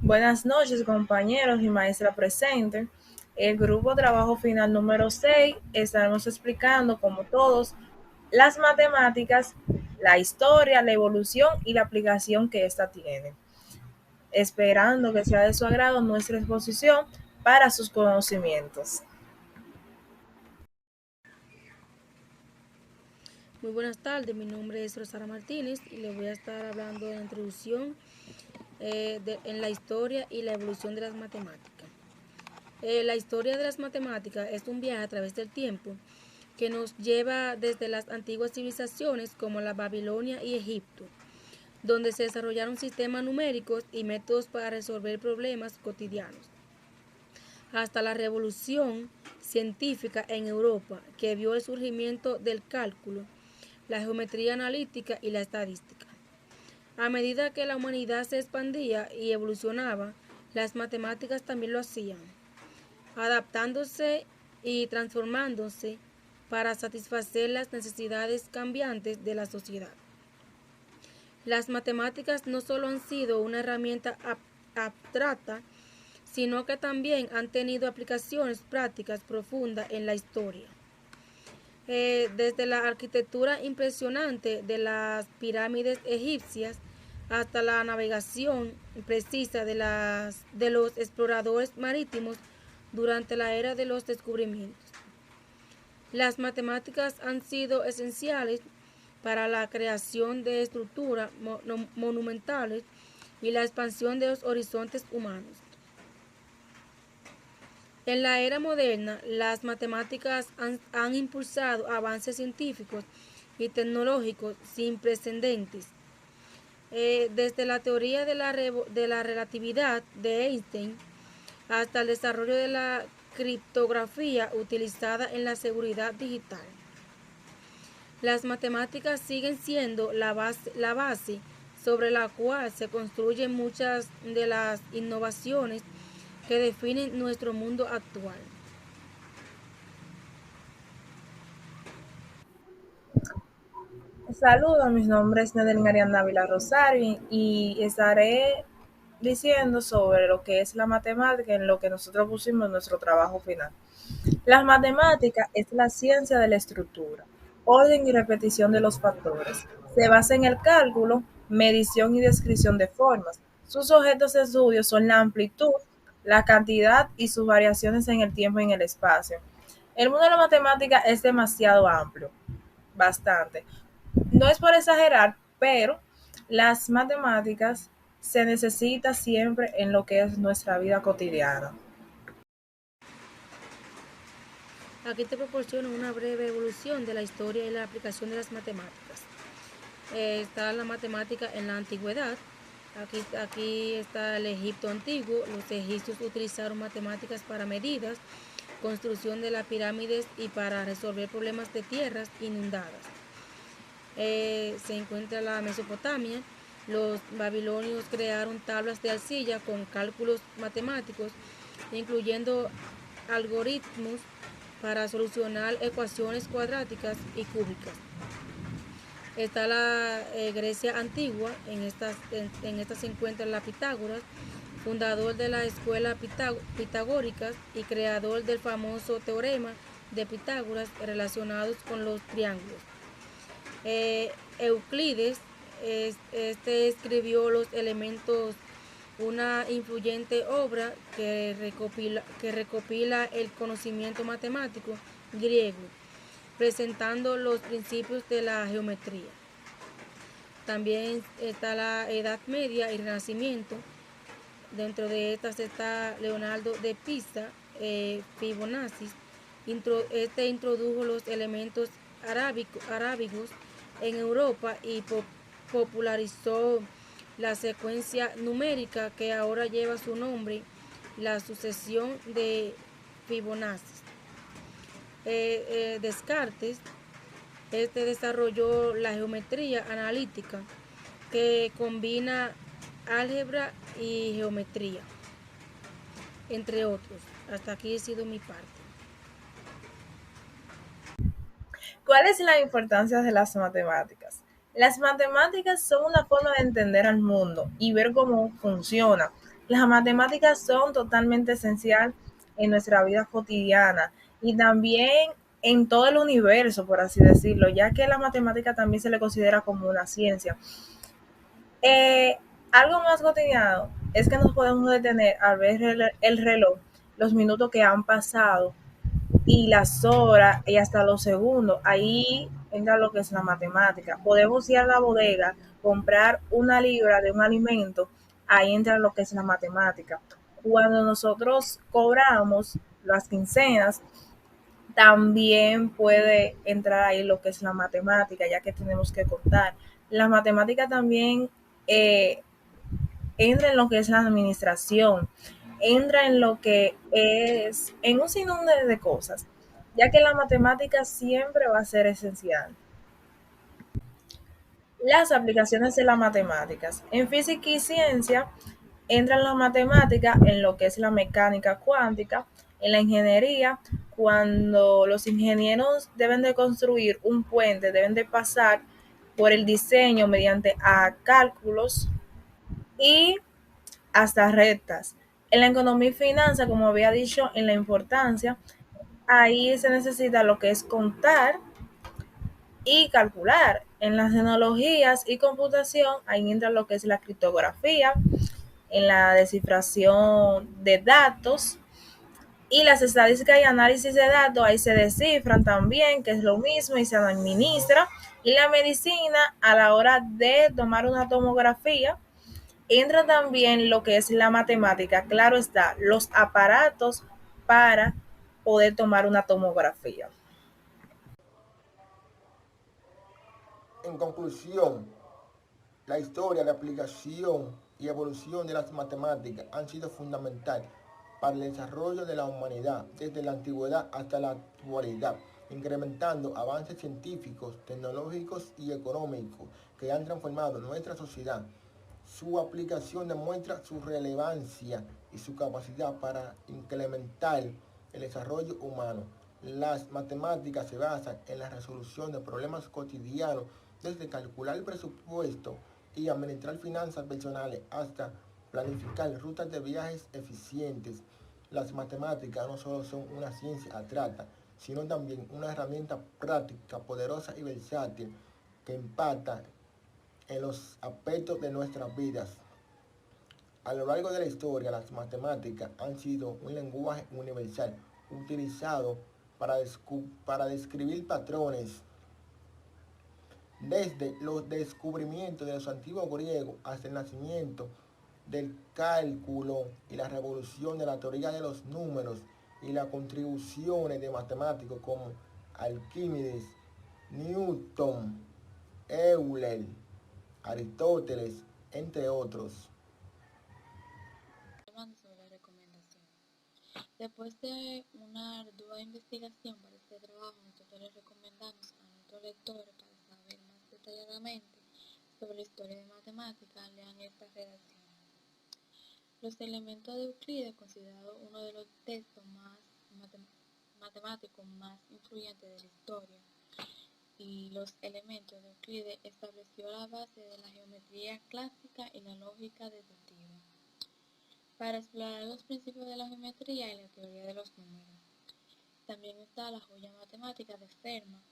Buenas noches, compañeros y maestra presente. El grupo trabajo final número 6 estaremos explicando, como todos, las matemáticas, la historia, la evolución y la aplicación que ésta tiene, esperando que sea de su agrado nuestra exposición para sus conocimientos. Muy buenas tardes, mi nombre es Rosara Martínez y les voy a estar hablando de la introducción en la historia y la evolución de las matemáticas. La historia de las matemáticas es un viaje a través del tiempo que nos lleva desde las antiguas civilizaciones como la Babilonia y Egipto, donde se desarrollaron sistemas numéricos y métodos para resolver problemas cotidianos, hasta la revolución científica en Europa, que vio el surgimiento del cálculo, la geometría analítica y la estadística. A medida que la humanidad se expandía y evolucionaba, las matemáticas también lo hacían, adaptándose y transformándose para satisfacer las necesidades cambiantes de la sociedad. Las matemáticas no solo han sido una herramienta abstracta, sino que también han tenido aplicaciones prácticas profundas en la historia. Desde la arquitectura impresionante de las pirámides egipcias hasta la navegación precisa de los exploradores marítimos durante la era de los descubrimientos. Las matemáticas han sido esenciales para la creación de estructuras monumentales y la expansión de los horizontes humanos. En la era moderna, las matemáticas han impulsado avances científicos y tecnológicos sin precedentes. Desde la teoría de la relatividad de Einstein hasta el desarrollo de la criptografía utilizada en la seguridad digital. Las matemáticas siguen siendo la base sobre la cual se construyen muchas de las innovaciones que definen nuestro mundo actual. Saludos, mi nombre es Nedelin Ariana Ávila Rosario y estaré diciendo sobre lo que es la matemática en lo que nosotros pusimos en nuestro trabajo final. La matemática es la ciencia de la estructura, orden y repetición de los factores. Se basa en el cálculo, medición y descripción de formas. Sus objetos de estudio son la amplitud, la cantidad y sus variaciones en el tiempo y en el espacio. El mundo de la matemática es demasiado amplio, bastante. No es por exagerar, pero las matemáticas se necesita siempre en lo que es nuestra vida cotidiana. Aquí te proporciono una breve evolución de la historia y la aplicación de las matemáticas. Está la matemática en la antigüedad. Aquí está el Egipto antiguo. Los egipcios utilizaron matemáticas para medidas, construcción de las pirámides y para resolver problemas de tierras inundadas. Se encuentra la Mesopotamia. Los babilonios crearon tablas de arcilla con cálculos matemáticos, incluyendo algoritmos para solucionar ecuaciones cuadráticas y cúbicas. Está la Grecia antigua, en esta se encuentra la Pitágoras, fundador de la escuela pitagórica y creador del famoso teorema de Pitágoras relacionados con los triángulos. Euclides, este escribió los elementos, una influyente obra que recopila el conocimiento matemático griego, presentando los principios de la geometría. También está la Edad Media y Renacimiento. Dentro de estas está Leonardo de Pisa, Fibonacci. Este introdujo los elementos arábigos en Europa y popularizó la secuencia numérica que ahora lleva su nombre, la sucesión de Fibonacci. Descartes, este desarrolló la geometría analítica que combina álgebra y geometría, entre otros. Hasta aquí ha sido mi parte. ¿Cuál es la importancia de las matemáticas? Las matemáticas son una forma de entender al mundo y ver cómo funciona. Las matemáticas son totalmente esencial en nuestra vida cotidiana y también en todo el universo, por así decirlo, ya que la matemática también se le considera como una ciencia. Eh, Algo más cotidiano es que nos podemos detener al ver el reloj, los minutos que han pasado y las horas y hasta los segundos. Ahí entra lo que es la matemática. Podemos ir a la bodega, comprar una libra de un alimento, ahí entra lo que es la matemática. Cuando nosotros cobramos las quincenas, también puede entrar ahí lo que es la matemática, ya que tenemos que contar. La matemática también eh, entra en lo que es la administración, entra en lo que es, en un sinnúmero de cosas, ya que la matemática siempre va a ser esencial. Las aplicaciones de las matemáticas. En física y ciencia entran las matemáticas en lo que es la mecánica cuántica, en la ingeniería, cuando los ingenieros deben de construir un puente, deben de pasar por el diseño mediante a cálculos y hasta rectas. En la economía y finanzas, como había dicho, en la importancia, ahí se necesita lo que es contar y calcular. En las tecnologías y computación, ahí entra lo que es la criptografía, en la descifración de datos y las estadísticas y análisis de datos, ahí se descifran también, que es lo mismo, y se administra. Y la medicina, a la hora de tomar una tomografía, entra también lo que es la matemática, claro está, los aparatos para poder tomar una tomografía. En conclusión, la historia, la aplicación y evolución de las matemáticas han sido fundamental para el desarrollo de la humanidad desde la antigüedad hasta la actualidad, incrementando avances científicos, tecnológicos y económicos que han transformado nuestra sociedad. Su aplicación demuestra su relevancia y su capacidad para incrementar el desarrollo humano. Las matemáticas se basan en la resolución de problemas cotidianos, desde calcular el presupuesto y administrar finanzas personales hasta planificar rutas de viajes eficientes. Las matemáticas no solo son una ciencia abstracta, sino también una herramienta práctica, poderosa y versátil que impacta en los aspectos de nuestras vidas. A lo largo de la historia, las matemáticas han sido un lenguaje universal utilizado para describir patrones. Desde los descubrimientos de los antiguos griegos hasta el nacimiento del cálculo y la revolución de la teoría de los números y las contribuciones de matemáticos como Arquímedes, Newton, Euler, Aristóteles, entre otros. Sobre la recomendación. Después de una ardua investigación para este trabajo, nosotros les recomendamos a nuestros lectores, para saber más detalladamente sobre la historia de matemáticas, lean esta redacción. Los elementos de Euclides, considerado uno de los textos más matemáticos más influyentes de la historia, y los elementos de Euclides estableció la base de la geometría clásica y la lógica deductiva, para explorar los principios de la geometría y la teoría de los números. También está La joya matemática de Fermat,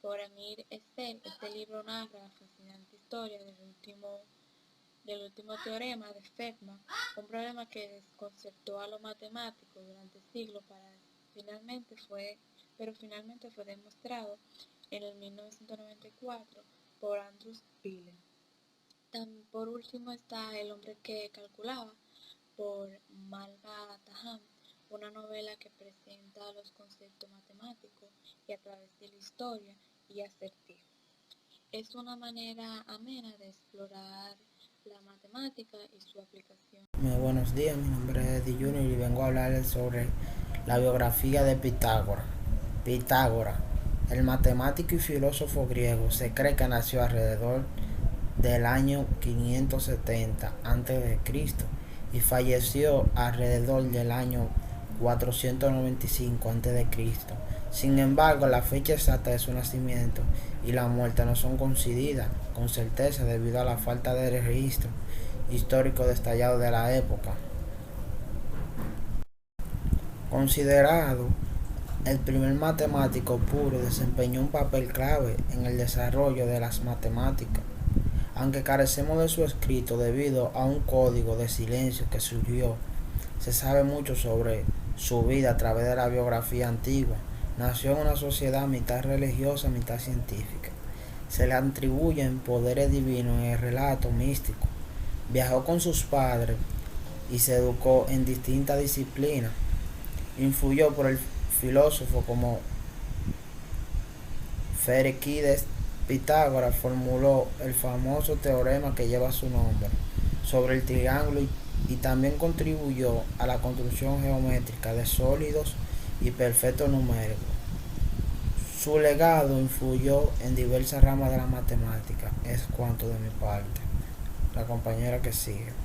por Amir Estel. Este libro narra la fascinante historia del último teorema de Fermat, un problema que desconcertó a los matemáticos durante siglos, pero finalmente fue demostrado en el 1994 por Andrew Pile. Por último está El hombre que calculaba, por Malva Taham, una novela que presenta los conceptos matemáticos y a través de la historia y acertijo. Es una manera amena de explorar la matemática y su aplicación. Muy buenos días, mi nombre es Eddie Junior y vengo a hablarles sobre la biografía de Pitágoras. Pitágoras, el matemático y filósofo griego, se cree que nació alrededor del año 570 a.C. y falleció alrededor del año 495 a.C. Sin embargo, la fecha exacta de su nacimiento y la muerte no son coincididas con certeza debido a la falta de registro histórico detallado de la época. Considerado el primer matemático puro, desempeñó un papel clave en el desarrollo de las matemáticas. Aunque carecemos de su escrito debido a un código de silencio que surgió, se sabe mucho sobre su vida a través de la biografía antigua. Nació en una sociedad mitad religiosa, mitad científica. Se le atribuyen poderes divinos en el relato místico. Viajó con sus padres y se educó en distintas disciplinas. Influyó por el filósofo como Ferquídes. Pitágoras formuló el famoso teorema que lleva su nombre sobre el triángulo y también contribuyó a la construcción geométrica de sólidos y perfectos numéricos. Su legado influyó en diversas ramas de la matemática. Es cuanto de mi parte. La compañera que sigue.